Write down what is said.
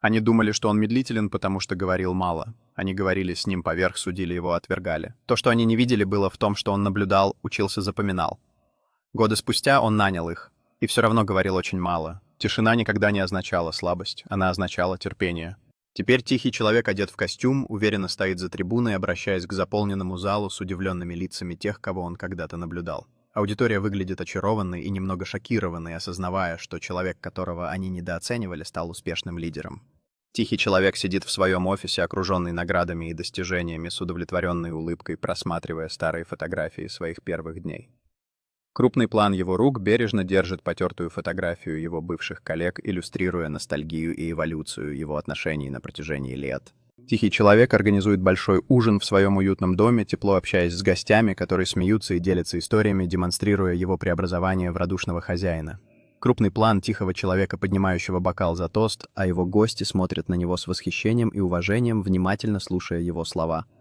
Они думали, что он медлителен, потому что говорил мало. Они говорили с ним поверх, судили его, отвергали. То, что они не видели, было в том, что он наблюдал, учился, запоминал. Годы спустя он нанял их. И все равно говорил очень мало. Тишина никогда не означала слабость, она означала терпение. Теперь тихий человек одет в костюм, уверенно стоит за трибуной, обращаясь к заполненному залу с удивленными лицами тех, кого он когда-то наблюдал. Аудитория выглядит очарованной и немного шокированной, осознавая, что человек, которого они недооценивали, стал успешным лидером. Тихий человек сидит в своем офисе, окруженный наградами и достижениями, с удовлетворенной улыбкой, просматривая старые фотографии своих первых дней. Крупный план его рук бережно держит потертую фотографию его бывших коллег, иллюстрируя ностальгию и эволюцию его отношений на протяжении лет. Тихий человек организует большой ужин в своем уютном доме, тепло общаясь с гостями, которые смеются и делятся историями, демонстрируя его преобразование в радушного хозяина. Крупный план тихого человека, поднимающего бокал за тост, а его гости смотрят на него с восхищением и уважением, внимательно слушая его слова —